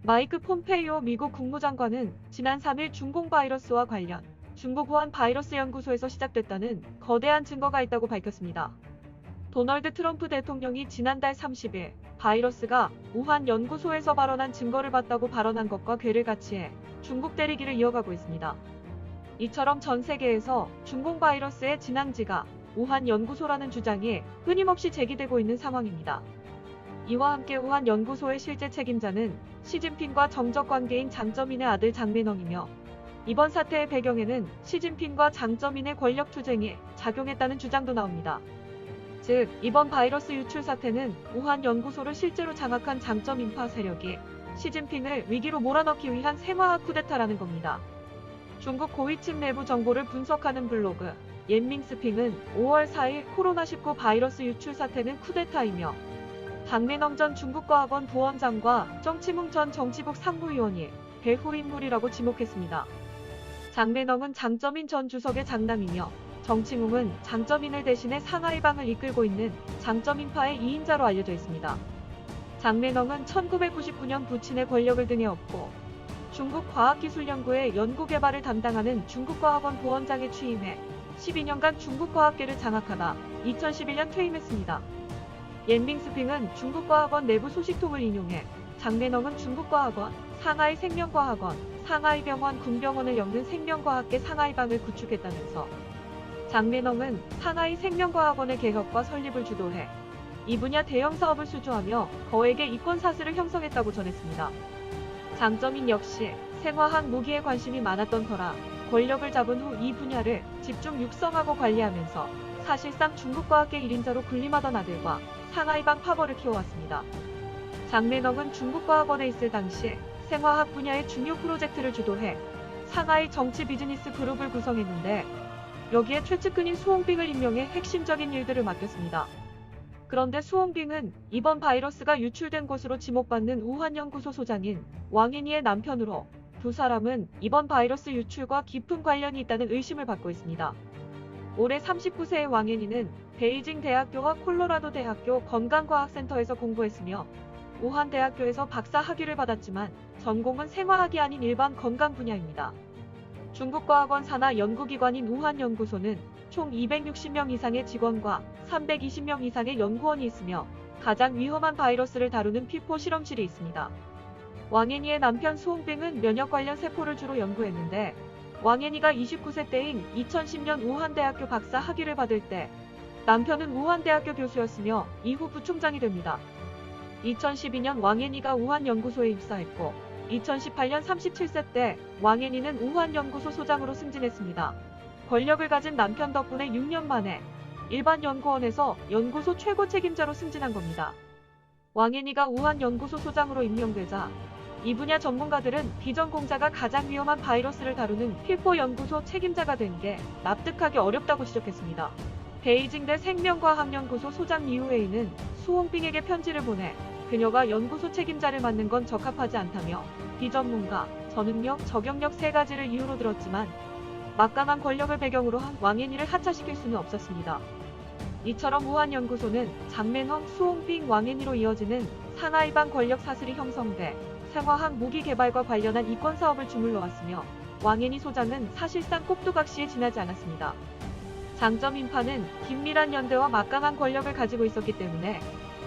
마이크 폼페이오 미국 국무장관은 지난 3일 중공 바이러스와 관련 중국 우한 바이러스 연구소에서 시작됐다는 거대한 증거가 있다고 밝혔습니다. 도널드 트럼프 대통령이 지난달 30일 바이러스가 우한 연구소에서 발원한 증거를 봤다고 발언한 것과 궤를 같이 해 중국 때리기를 이어가고 있습니다. 이처럼 전 세계에서 중공 바이러스의 진앙지가 우한 연구소라는 주장이 끊임없이 제기되고 있는 상황입니다. 이와 함께 우한 연구소의 실제 책임자는 시진핑과 정적 관계인 장쩌민의 아들 장매넝이며 이번 사태의 배경에는 시진핑과 장쩌민의 권력 투쟁이 작용했다는 주장도 나옵니다. 즉, 이번 바이러스 유출 사태는 우한 연구소를 실제로 장악한 장쩌민파 세력이 시진핑을 위기로 몰아넣기 위한 생화학 쿠데타라는 겁니다. 중국 고위층 내부 정보를 분석하는 블로그 옌밍스핑은 5월 4일 코로나19 바이러스 유출 사태는 쿠데타이며 장매넝 전 중국과학원 부원장과 정치뭉 전 정치국 상무위원이 배후 인물이라고 지목했습니다. 장매넝은 장쩌민 전 주석의 장남이며 정치뭉은 장쩌민을 대신해 상하이방을 이끌고 있는 장쩌민파의 2인자로 알려져 있습니다. 장매넝은 1999년 부친의 권력을 등에 업고 중국 과학기술연구의 연구개발을 담당하는 중국과학원 부원장에 취임해 12년간 중국과학계를 장악하다 2011년 퇴임했습니다. 옌밍스핑은 중국과학원 내부 소식통을 인용해 장매넝은 중국과학원, 상하이 생명과학원, 상하이병원 군병원을 엮는 생명과학계 상하이방을 구축했다면서 장매넝은 상하이 생명과학원의 개혁과 설립을 주도해 이 분야 대형 사업을 수주하며 거액의 이권 사슬을 형성했다고 전했습니다. 장쩌민 역시 생화학 무기에 관심이 많았던 터라 권력을 잡은 후 이 분야를 집중 육성하고 관리하면서 사실상 중국과학계 1인자로 군림하던 아들과 상하이방 파벌을 키워왔습니다. 장매넝은 중국과학원에 있을 당시 생화학 분야의 중요 프로젝트를 주도해 상하이 정치 비즈니스 그룹을 구성했는데 여기에 최측근인 수홍빙을 임명해 핵심적인 일들을 맡겼습니다. 그런데 수홍빙은 이번 바이러스가 유출된 곳으로 지목받는 우한연구소 소장인 왕인이의 남편으로 두 사람은 이번 바이러스 유출과 깊은 관련이 있다는 의심을 받고 있습니다. 올해 39세의 왕인이는 베이징 대학교와 콜로라도 대학교 건강과학센터에서 공부했으며 우한대학교에서 박사 학위를 받았지만 전공은 생화학이 아닌 일반 건강 분야입니다. 중국과학원 산하 연구기관인 우한연구소는 총 260명 이상의 직원과 320명 이상의 연구원이 있으며 가장 위험한 바이러스를 다루는 피포 실험실이 있습니다. 왕앤이의 남편 수홍빙은 면역 관련 세포를 주로 연구했는데 왕앤이가 29세 때인 2010년 우한대학교 박사 학위를 받을 때 남편은 우한대학교 교수였으며 이후 부총장이 됩니다. 2012년 왕앤이가 우한연구소에 입사했고 2018년 37세 때 왕앤이는 우한연구소 소장으로 승진했습니다. 권력을 가진 남편 덕분에 6년 만에 일반 연구원에서 연구소 최고 책임자로 승진한 겁니다. 왕앤이가 우한연구소 소장으로 임명되자 이 분야 전문가들은 비전공자가 가장 위험한 바이러스를 다루는 필포 연구소 책임자가 된 게 납득하기 어렵다고 지적했습니다. 베이징대 생명과학연구소 소장 리우웨이는 수홍빙에게 편지를 보내 그녀가 연구소 책임자를 맡는 건 적합하지 않다며 비전문가, 저능력, 적용력 세 가지를 이유로 들었지만 막강한 권력을 배경으로 한 왕앤이를 하차시킬 수는 없었습니다. 이처럼 우한연구소는 장매넝, 수홍빙, 왕앤이로 이어지는 상하이방 권력 사슬이 형성돼 생화학 무기 개발과 관련한 이권 사업을 주물러왔으며 왕앤이 소장은 사실상 꼭두각시에 지나지 않았습니다. 장쩌민파는 긴밀한 연대와 막강한 권력을 가지고 있었기 때문에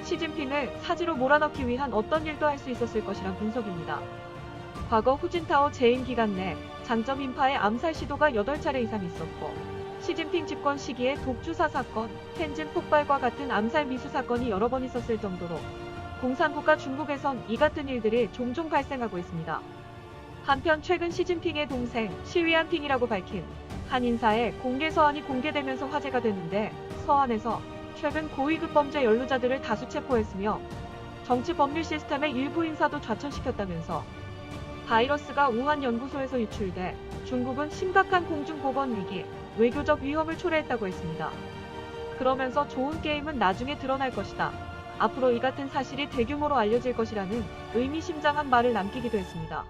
시진핑을 사지로 몰아넣기 위한 어떤 일도 할 수 있었을 것이란 분석입니다. 과거 후진타오 재임 기간 내 장쩌민파의 암살 시도가 8차례 이상 있었고 시진핑 집권 시기에 독주사 사건, 텐진 폭발과 같은 암살 미수 사건이 여러 번 있었을 정도로 공산국가 중국에선 이 같은 일들이 종종 발생하고 있습니다. 한편 최근 시진핑의 동생 시위안핑이라고 밝힌 한 인사의 공개 서한이 공개되면서 화제가 됐는데 서한에서 최근 고위급 범죄 연루자들을 다수 체포했으며 정치 법률 시스템의 일부 인사도 좌천시켰다면서 바이러스가 우한 연구소에서 유출돼 중국은 심각한 공중보건 위기, 외교적 위험을 초래했다고 했습니다. 그러면서 좋은 게임은 나중에 드러날 것이다. 앞으로 이 같은 사실이 대규모로 알려질 것이라는 의미심장한 말을 남기기도 했습니다.